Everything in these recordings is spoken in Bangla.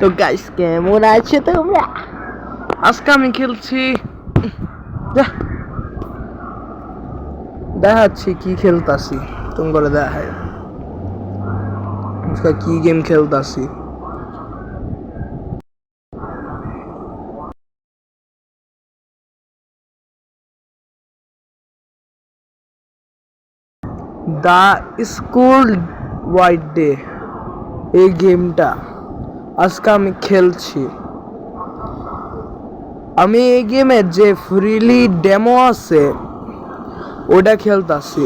তো গাইস কেমন আছে তোমরা? আজকে আমি খেলছি, দেখাচ্ছি কি খেলতাছি তোমরা দেখায়। আজকে কি গেম খেলতাছি দ্য স্কুল হোয়াইট ডে। এই গেমটা আজকে আমি খেলছি। আমি এই গেমের যে ফ্রিলি ডেমো আছে ওটা খেলতাছি।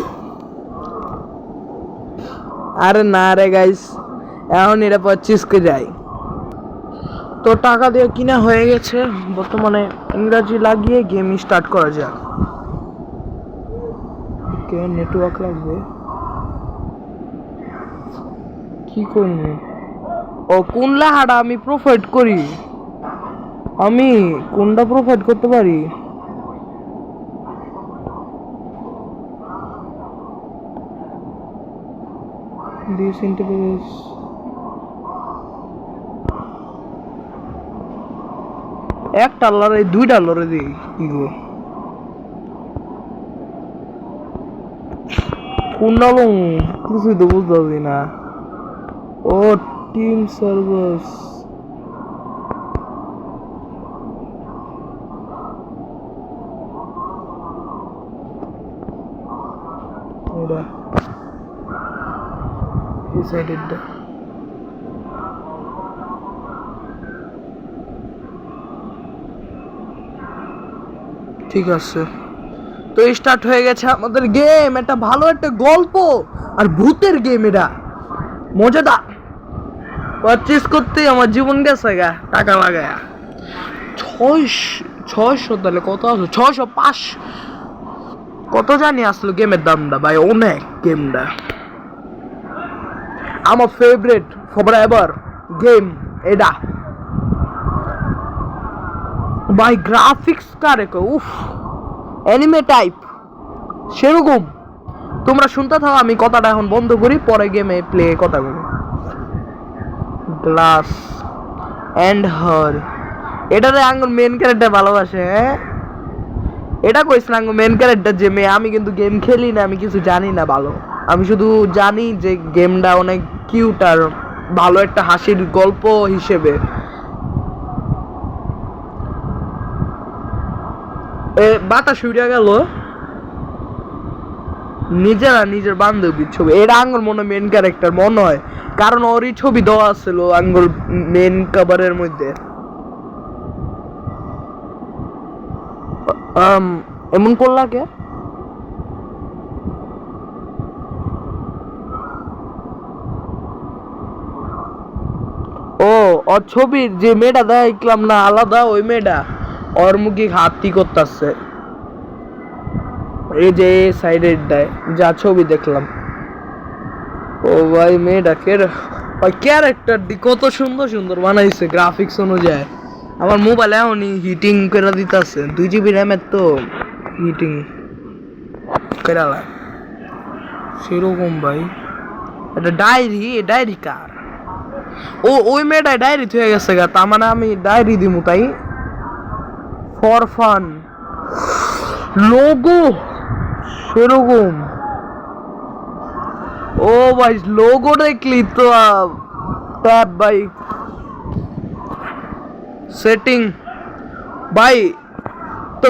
আরে না রে গাইস, এখন এটা 25 কে যাই তো টাকা দিয়ে কিনা হয়ে গেছে। বর্তমানে ইংরাজি লাগিয়ে গেম স্টার্ট করা যাক। ওকে, নেটওয়ার্ক লাগবে। কি করব? ও কোন লাহাটা আমি প্রোভাইড করি? আমি কোনটা প্রোভাইড করতে পারি? দিস ইন্টারফেস $1 $2 দিই কি গো? কোনটা লং কিছুই তো বুঝতে না। ও টিম সার্ভাস, এটা এই সাইডেরটা। ঠিক আছে, তো স্টার্ট হয়ে গেছে আমাদের গেম। এটা ভালো একটা গল্প আর ভূতের গেম। এটা মজাদার। পারচেজ করতে আমার জীবন গেছে গা টাকা লাগায়া। 600 তাহলে কত আছে? 605 কত জানি আসলো গেমের দামটা ভাই, অনেক। গেমটা আমার ফেভারিট ফরএভার গেম এটা ভাই। গ্রাফিক্স কারে উফ, অ্যানিমে টাইপ সেরকম। তোমরা শুনতে থাকো, আমি কথাটা এখন বন্ধ করি, পরে গেমে প্লে কথা বলি। গ্লাস এন্ড হার, এটারে আঙ্গুর মেন ক্যারেক্টার ভালোবাসে। হ্যাঁ, এটা কইস না আঙ্গুর মেন ক্যারেক্টার যে মেয়ে। আমি কিন্তু গেম খেলি না, আমি কিছু জানি না ভালো। আমি শুধু জানি যে গেমটা অনেক কিউট আর ভালো একটা হাসির গল্প হিসেবে। বাতাস উড়ে গেল, নিজের বান্ধবীর ছবি। এটা আঙ্গুর মনে মেন ক্যারেক্টার মনে হয়, কারণ ওরই ছবি দেওয়া ছিল আঙ্গুর মেন কভারের মধ্যে। এমন করলা কে? ও ওর ছবির যে মেয়েটা দেখলাম না আলাদা, ওই মেয়েটা ওর মুখে হাতি করতেছে। এই যে সাইডের যা ছবি দেখলাম, ও ভাই মেয়েটা ক্যারেক্টার কত সুন্দর সুন্দর বানাইছে গ্রাফিক্স অনুযায়ী। আমার মোবাইল এখনই হিটিং করে দিতেছে। 2 GB র্যামের তো হিটিং কেরালা সেরকম ভাই। এটা ডায়েরি কার? ও ওই মেয়েটা ডায়েরি হয়ে গেছে গা, তার মানে আমি ডায়েরি দিমু তাই। ফর ফান লোগো সেরকম। ও ভাই লোগো দেখলি তো ট্যাব ভাই, সেটিং ভাই। তো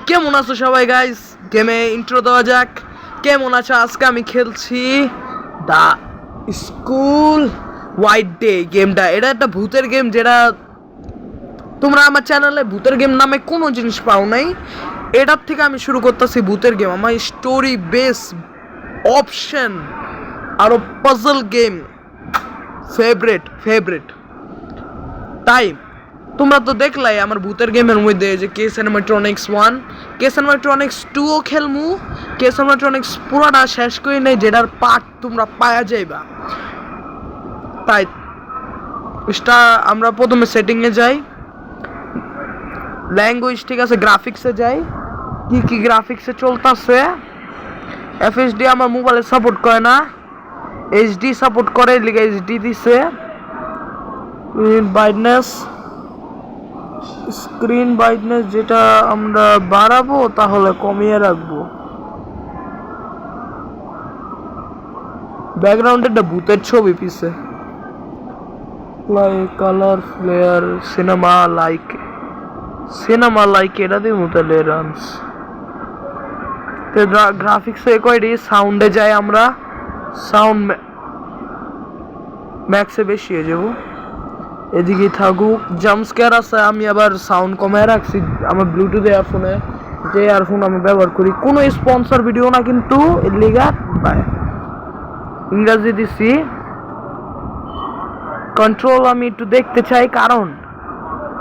কেমন আছো সবাই গাইস? গেমে ইন্ট্রো দেওয়া যাক। কেমন আছো? আজকে আমি খেলছি দ্য স্কুল হোয়াইট ডে গেমটা। এটা একটা ভূতের গেম, যেটা তোমরা আমার চ্যানেলে ভূতের গেম নামে কোনো জিনিস পাও নাই। এটার থেকে আমি শুরু করতেছি ভূতের গেম। আমার স্টোরি বেস অপশন আরো পাজল গেম ফেভারিট। তাই তোমরা তো দেখলাই আমার ভূতের গেমের মধ্যে যে কে সিনেমাট্রনিক্স 1, কে সিনেমাট্রনিক্স 2ও খেলমু। কে সিনেমাট্রনিক্স পুরোটা শেষ করে নেই, যেটার পার্ট তোমরা পাওয়া যাইবা। তাই আমরা প্রথমে সেটিংয়ে যাই, ল্যাঙ্গুয়েজ ঠিক আছে, গ্রাফিক্সে যাই। কি গ্রাফিক্সে চলতেছে? FHD আমার মোবাইলে সাপোর্ট করে না। এইচডি সাপোর্ট করে, লিগে এইচডি দিছে। স্ক্রিন ব্রাইটনেস যেটা আমরা বাড়াবো তাহলে কমিয়ে রাখবো। ব্যাকগ্রাউন্ডে একটা ভূতের ছবি পিছে। কালার ফ্লেয়ার সিনেমা লাইক এটা দিয়ে তাহলে রানস গ্রাফিক্স কয়টি সাউন্ডে যায়, আমরা সাউন্ড ম্যাক্সে বেশি হয়ে যাবো। এদিকে থাকুক, জাম্পস্কেয়ার আছে, আমি আবার সাউন্ড কমায় রাখছি আমার ব্লুটুথ ইয়ারফোনে, যে ইয়ারফোন আমি ব্যবহার করি। কোনো স্পন্সর ভিডিও না কিন্তু, এর লিগা ইংরাজি দিছি। কন্ট্রোল আমি একটু দেখতে চাই, কারণ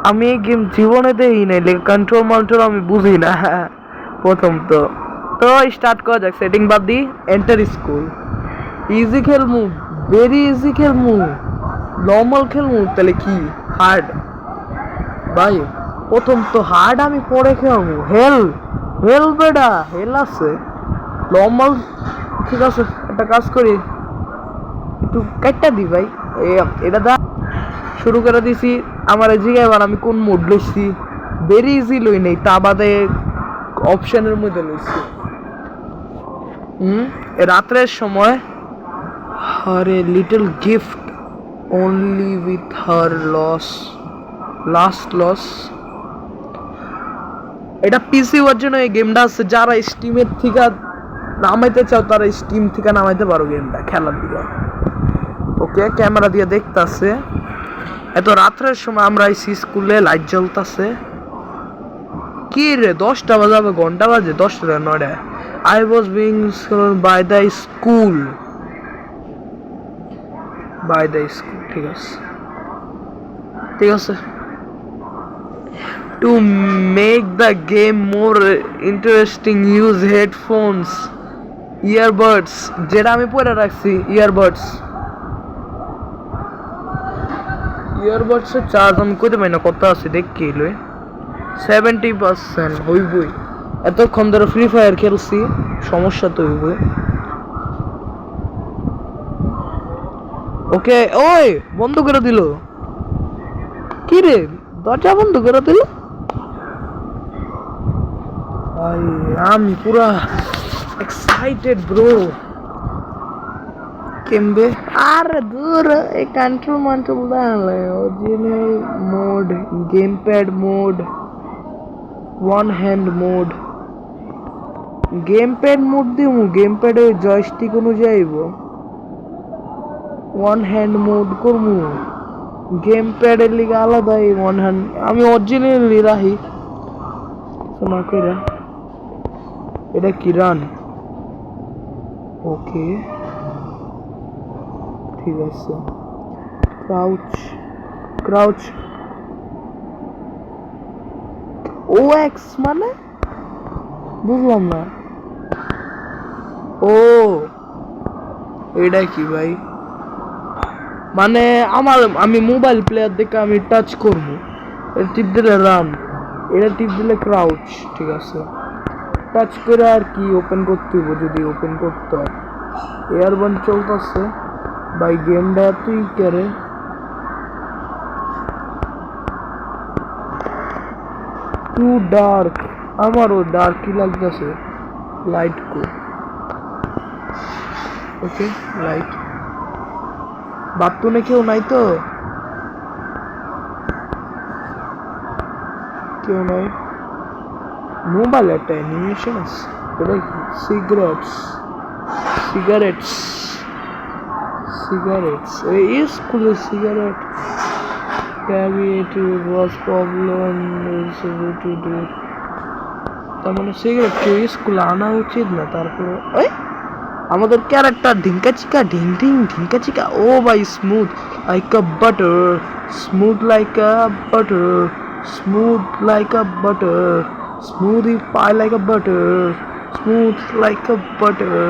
আমি এই গেম জীবনে দেই নাই, কন্ট্রোল মন্ট্রোল আমি বুঝি না প্রথম তো স্টার্ট করা যাক। সেটিং বাদ দি, এন্টার স্কুল। ইজি খেলমু, ভেরি ইজি খেলমু, নর্মাল খেলমু, তাহলে কি হার্ড? ভাই প্রথম তো হার্ড, আমি পরে খেলবো হেল বেডা, হেল আছে নর্মাল। ঠিক আছে, একটা কাজ করি, একটু কাটটা দি ভাই, এটা দা শুরু করে দিছি। আমার জিগে এবার আমি কোন মোড লইছি, ভেরি ইজি লই নেই, তা বাদে অপশনের মধ্যে লইছি। রাত্রের সময়, আরে little gift only with her last loss। এটা পিসি ভার্সন এই গেমটা আছে, যারা স্টিমের থেকে নামাইতে চাও তারা স্টিম থেকে নামাইতে পারো গেমটা খেলার দিকে। ওকে, ক্যামেরা দিয়ে দেখতাছে। এত রাত্রের সময় আমরা আইছি স্কুলে, লাইট জ্বলতাছে। কি রে 10টা বাজাবে, ঘন্টা বাজে 10টা 9টা। I was being by the school, ঠিক আছে। To make the game more interesting, use headphones, earbuds, যেটা আমি পরে রাখছি। earbuds এর চার্জ আমি কইতে পারি না কত আছে, দেখ কি লই 70% হইবই। এতক্ষণ ধরে ফ্রি ফায়ার খেলছি, সমস্যা তো হইবই। ওকে, ওই বন্ধ করে দিল, কি রে দরজা বন্ধ করে দিল। আমি পুরা এক্সাইটেড ব্রো। কেমবে আর দূর এই কন্ট্রোল মন্ট্রোল দাঁড়ালে original mode, game pad mode, one hand mode. Game pad mode দিমু, গেম প্যাডে জয়স্টিক অনুযায়ী ওয়ান হ্যান্ড মোড করবো। গেম প্যাডের লিগে আলাদা, ওয়ান হ্যান্ড আমি অরিজিনালি রাখি। শোনা কইরা এটা কি রান? ওকে ঠিক আছে। ক্রাউচ ও এক্স মানে বুঝলাম না। ও এটা কি ভাই? মানে আমি মোবাইল প্লেয়ার দেখে আমি টাচ করবো, এটা টিপ দিলে রান, এটা টিপ দিলে ক্রাউচ। ঠিক আছে, টাচ করে আর কি ওপেন করতে হইব, যদি ওপেন করতে হয়। এয়ারবান চলতেছে ভাই, গেমটা তুই করে টু ডার্ক, আমারও ডার্কই লাগতেছে। লাইট কো, ওকে লাইট। বাথরুমে কেউ নাই তো? কেউ নাই। মোবাইল একটা অ্যানিমেশন আছে, এটা কি? সিগারেটস এই স্কুলে cigarette carry it was problem to do. তার মানে সিগারেট কেউ স্কুলে আনা উচিত না। তারপরে ওই আমাদের ক্যারেক্টার ঢিঙ্কা চিকা ঢিঙ্কা চিকা। ও ভাই স্মুথ লাইক আ বাটার, স্মুথ লাইক আ বাটার, স্মুথ লাইক আ বাটার, স্মুদি পাই লাইক আ বাটার, স্মুথ লাইক আ বাটার,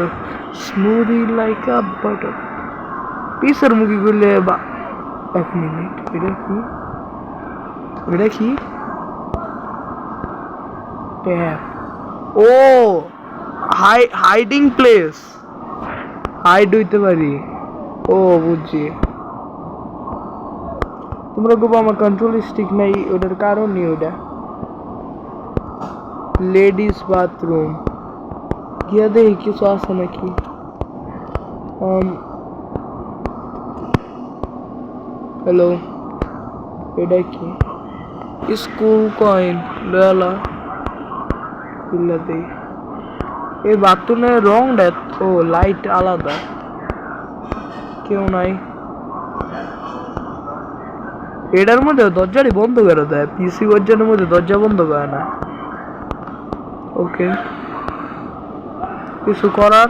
স্মুদি লাইক আ বাটার। পিসের মুখি করলে বা 1 মিনিট, এটা কি ট্যাপ? ও হাইডিং প্লেস, হাইড হইতে পারি। ও বুঝছি, তোমরা গোবো আমার কন্ট্রোল স্টিক নাই, ওটার কারণই ওটা। লেডিস বাথরুম গিয়া দেখি কিছু আছে নাকি। হ্যালো, এটা কি? স্কুল কয়েন লেলা খুললা দেই। এই বাথরুমের রংটা ও লাইট আলাদা, কেউ নাই। এটার মধ্যে দরজাটি বন্ধ করে দেয়, পিসি ভার্জনের মধ্যে দরজা বন্ধ করে না। ওকে, কিছু করার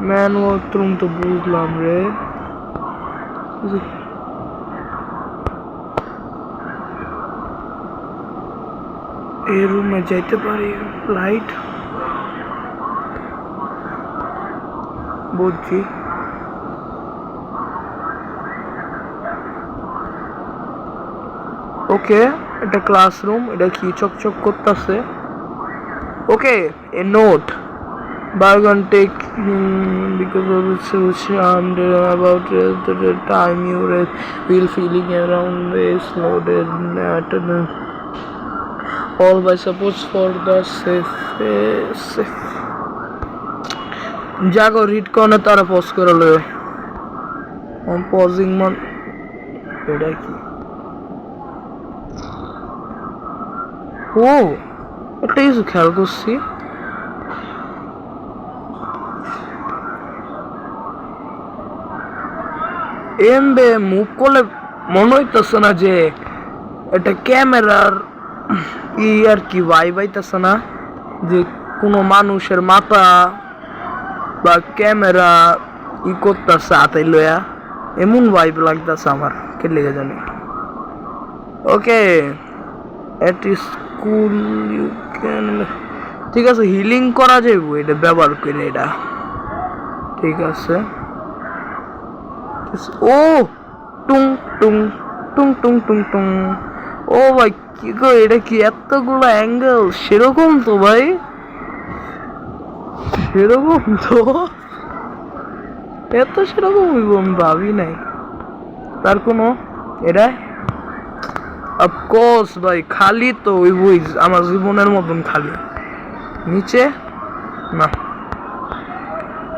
ম্যান ওয়াশরুম তো বুঝলাম রে। এই রুমে যাইতে পারি, লাইট বুঝছি। ওকে, এটা ক্লাসরুম, এটা কি চকচক করতেছে। ওকে, এ note Bargain take because of its and about the time you will feeling around is loaded at all by suppose for the safe jago read corner tara pause kore lo I'm pausing man এটা কি ও একটা কিছু খেয়াল করছি এমবে মুভ করলে মনে হইতেছে না যে এটা ক্যামেরার ই আর কি ভাইব আইতেছে না যে কোনো মানুষের মাথা বা ক্যামেরা ই করতেছে হাতে লয়া এমন ভাইব লাগতেছে আমার কে লেগে জানি ওকে এট স্কুল ইউ ক্যান ঠিক আছে হিলিং করা যাইব এটা ব্যবহার করে এটা ঠিক আছে ও টুং টুং টুং টুং টুং টুং ও ভাই কি গো এটা কি এতগুলো অ্যাঙ্গেল সেরকম তো ভাই সেরকম তো এত সেরকম হইব আমি ভাবি নাই তার কোনো এটা অফকোর্স ভাই খালি তো হইবই আমার জীবনের মতন খালি নিচে না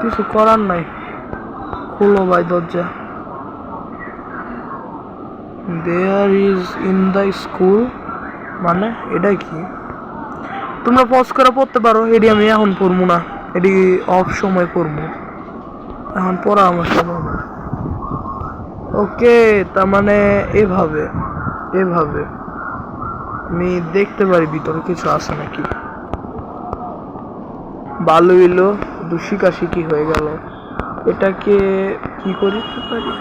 কিছু করার নাই খুলো ভাই দরজা There is in the school মানে এটা কি তোমরা পজ করে পড়তে পারো এডি আমি এখন পড়বো না এডি অফ সময় পড়বো এখন পড়া আমার সময় না ওকে তার মানে এভাবে এভাবে আমি দেখতে পারি ভিতরে কিছু আছে নাকি ভালো হইলো শিখাশিখি হয়ে গেল এটাকে কি করতে পারি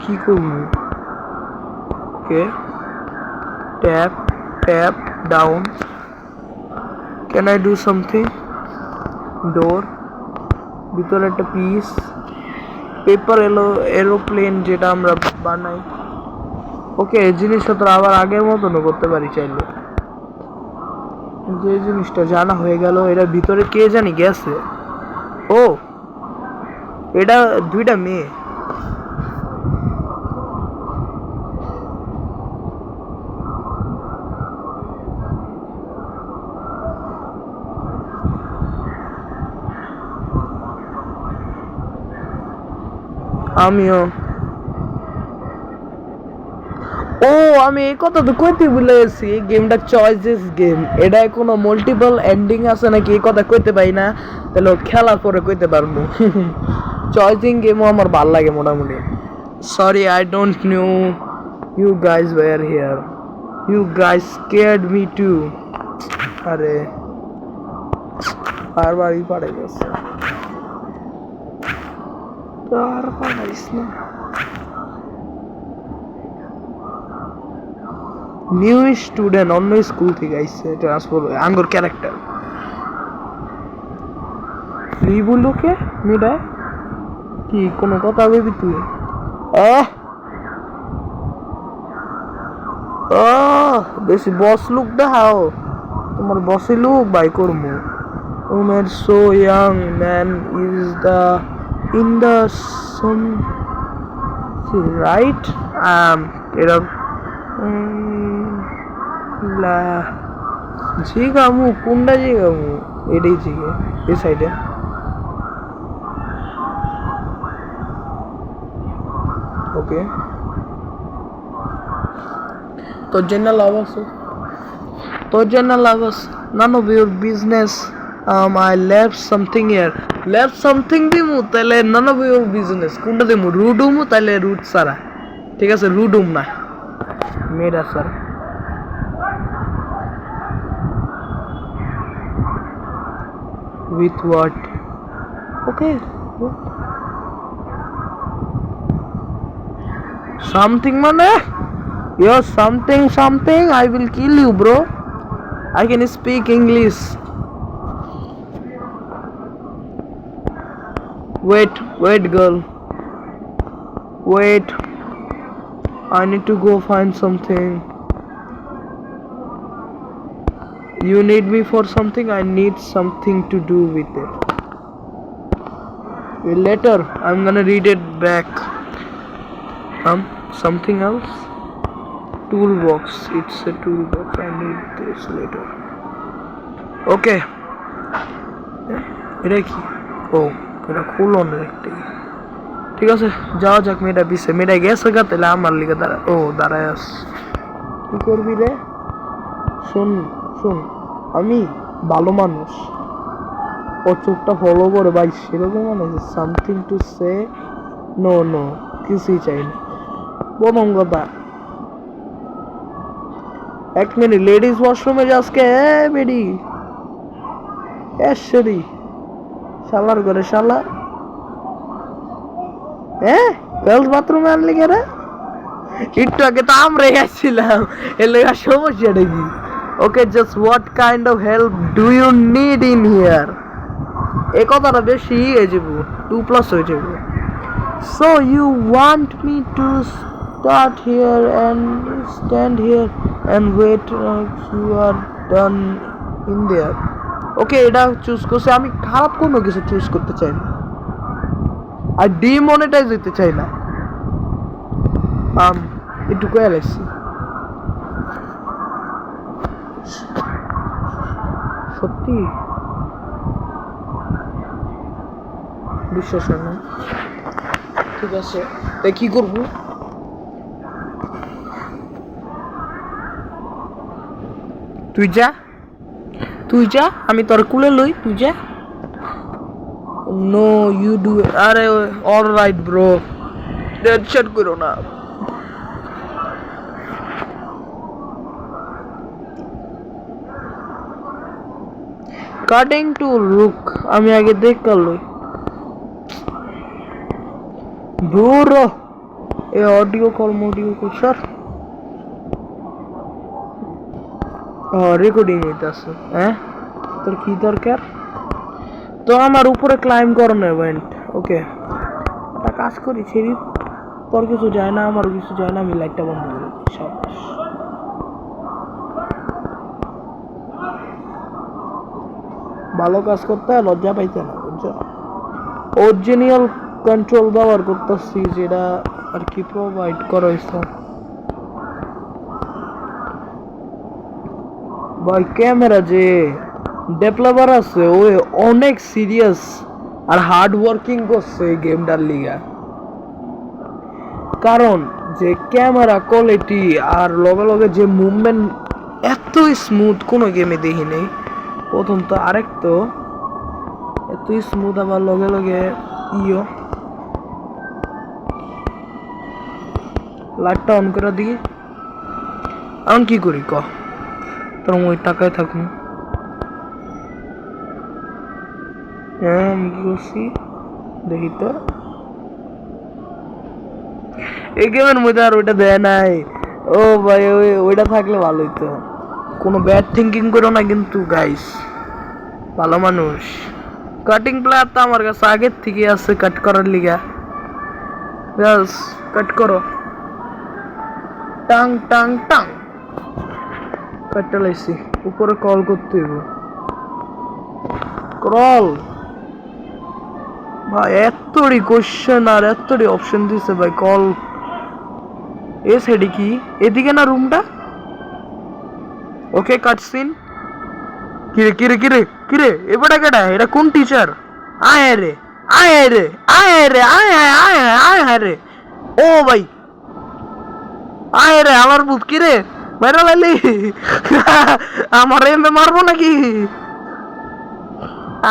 কি করবো okay tap tap down can I do something door ভিতরে একটা পিস পেপার এরোপ্লেন যেটা আমরা বানাই ওকে এই জিনিসটা তো আবার আগের মতনও করতে পারি চাইলে যে জিনিসটা জানা হয়ে গেল এটার ভিতরে কে জানি গেছে ও এটা দুইটা মেয়ে আমিও ও আমি এই কথা তো কইতে ভুলে গেছি গেমটা চয়েসেস গেম এটা কোনো মাল্টিপল এন্ডিং আছে নাকি এই কথা কইতে পাই না তাহলে খেলা পরে কইতে পারবো চয়েসিং গেমও আমার ভাল লাগে মোটামুটি sorry I don't know you guys were here you guys scared me to আরে বারবারই পড়ে গেছে আর পারিস না নিউ স্টুডেন্ট অন্য স্কুল থেকে আইছে ট্রান্সফার আঙ্গুর ক্যারেক্টার ফ্রি বলুকে মেডা কি কোনো কথা বলবি তুই বেশি বস লুক দেখাও তোমার বসে লুক বাই করবো উমের so young man is the in the some right এটা লা জিগামু কোনটা জিগামু এটাই জিগে এই সাইডে ওকে তোর জন্য লাভ আছে none of your business I left something here দিমু তাহলে none of your business কোনটা দিমু রুডুমু তাহলে রুট সারা ঠিক আছে রুডুম না মেরা sir with what okay something mane you're something I will kill you bro I can speak English wait girl wait I need to go find something you need me for something I need something to do with it later I'm gonna read it back something else toolbox it's a toolbox I need this later okay এটা কি ও এটা খুলো না দেখতে ঠিক আছে যাও যাক মেয়েটা পিছে মেয়েটা গেছে গা তাহলে আমার লিগে দাঁড়া ও দাঁড়ায় আস কি করবি রে শুন আমি ভালো মানুষ ও চোখটা ফলো করে ভাই সেরকম মানে সামথিং টু সে নো কিছুই চাই না প্রথম কথা এক মিনিট লেডিস ওয়াশরুমে যাসকে বেডি এসরি শালার ঘরে শালা গার্লস বাথরুমে আনলি কেন একটু আগে তো আমরা গেছিলাম এর লেগে সমস্যাটা কি okay just what kind of help do you need in here এই কথাটা বেশি হয়ে যাব 2+ হয়ে যাব so you want me to start here and stand here and wait you are done in there okay এটা চুজ করছি আমি খারাপ কোনো কিছু চুজ করতে চাই না আর ডিমনিটাইজ হইতে চাই না একটু কয়ে লাগছি সত্যি বিশ্বাস হয় না ঠিক আছে তাই কি করবো তুই যা আমি তোর কুলে লই তুই যা নো ইউ ডু আরে অলরাইট ব্রো টেনশন করো না কাটিং টু রুক আমি আগে দেখ লই ব্রো এ অডিও কল মোডিও কো স্যার রেকর্ডিং হইতাছে তোর কি দরকার তো আমার উপরে ক্লাইম করো না ইভেন্ট ওকে একটা কাজ করি সেরি তোর কিছু যায় না আমার কিছু যায় না আমি লাইটটা বন্ধ করে দিই সাবাস ভালো কাজ করতে লজ্জা পাইতে না বুঝছো অরিজিনাল কন্ট্রোল ব্যবহার করতেছি যেটা আর কি প্রোভাইড করা হয়েছে ভাই ক্যামেরা যে ডেভেলপার আছে ও অনেক সিরিয়াস আর হার্ড ওয়ার্কিং করছে এই গেমটার লিগা কারণ যে ক্যামেরা কোয়ালিটি আর লগে লগে যে মুভমেন্ট এত স্মুথ কোনো গেমে দেখি নেই প্রথম তো আরেক তো এত স্মুথ আবার লগে লগে লাইটটা অন করে দিই এখন কি করি ক তোর ওই টাকায় থাকুন আমি কি করছি দেখি তো এই গেমের মধ্যে আর ওইটা দেয় নাই ও ভাই ওইটা থাকলে ভালো হইতো কোনো ব্যাড থিঙ্কিং করো না কিন্তু গাইস ভালো মানুষ কাটিং প্লেয়ার তো আমার কাছে আগের থেকে আছে কাট করার লিগা ব্যাস কাট করো টাং টাং টাং কাটতে লাইছি উপরে কল করতে হইব ক্রল ভাই এতটি কোশ্চেন আর এতটি অপশন দিছে ভাই। কল এ সাইডে কি এদিকে না রুমটা? ওকে কাটসিন। কিরে কিরে কিরে কিরে এবারে কেডা? এটা কোন টিচার? আয় রে আয় রে আয় রে আয় আয় আয় আয় আয় রে। ও ভাই আয় রে আমার বুত কিরে বাইরে লাইলি আমার এমএ মারবো নাকি?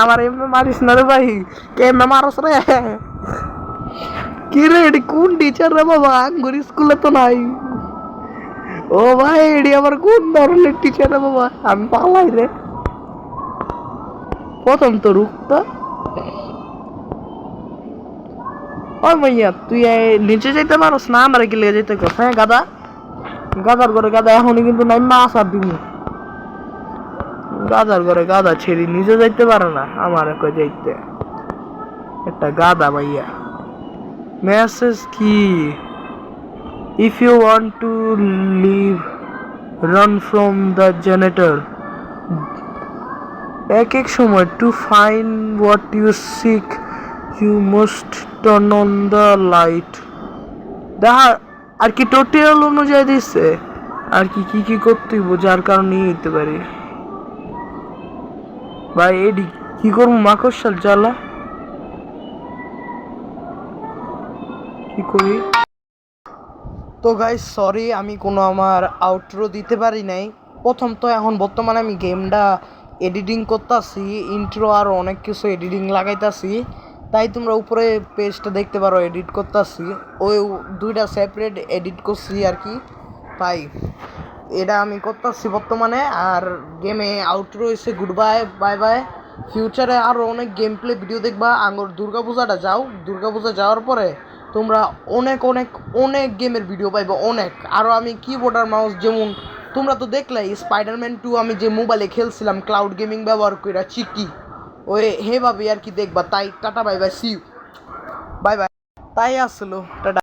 আমার এমএ মারিস না রে ভাই। কেমনে মারস রে? কিরে এটি কোন টিচার রে বাবা? আঙ্গুর স্কুলে তো নাই। ও ভাই এটি আবার কোন ধরনের টিচার রে বাবা? আমি পালাই রে। প্রথম তো রুখতো। ও মাইয়া তুই নিচে যাইতে পারস না? আমার কি লেগে যেতে কস? হ্যাঁ গাদা, গাদার ঘরে গাদা এখনই কিন্তু নাই মাছ আর দিমু। গাদার ঘরে গাদা ছেড়ি নিচে যাইতে পারে না, আমার কই যাইতে একটা গাদা ভাইয়া। মেসেজ কি? If you want to leave run from the generator. এক এক সময় to find what you seek you must turn on the light. দেখা আর কি টোটাল অনুযায়ী দিচ্ছে আর কি কি কি করতে হইব, যার কারণে হইতে পারে। ভাই এডি কি করবো? মাকড়সাল জ্বালা কি করি? তো গাইস সরি আমি কোনো আমার আউটরো দিতে পারি নাই। প্রথম তো এখন বর্তমানে আমি গেমটা এডিটিং করতেছি, ইন্ট্রো আর অনেক কিছু এডিটিং লাগাইতেছি, তাই তোমরা উপরে পেজটা দেখতে পারো এডিট করতেছি। ওই দুইটা সেপারেট এডিট করছি আর কি, তাই এটা আমি করতেছি বর্তমানে। আর গেমে আউটরো হয়েছে গুড বাই বাই বাই। ফিউচারে আরও অনেক গেম প্লে ভিডিও দেখবা। আঙ্গর দুর্গাপূজাটা যাও, দুর্গাপূজা যাওয়ার পরে তোমরা অনেক অনেক অনেক গেমের ভিডিও পাইবে অনেক। আরও আমি কিবোর্ড আর মাউস, যেমন তোমরা তো দেখলাই স্পাইডারম্যান 2 আমি যে মোবাইলে খেলছিলাম ক্লাউড গেমিং ব্যবহার করে চিকি, ওই হেভাবে আর কি দেখবা। তাই টাটা bye bye, see you, bye bye. তাই আসলো টাটা।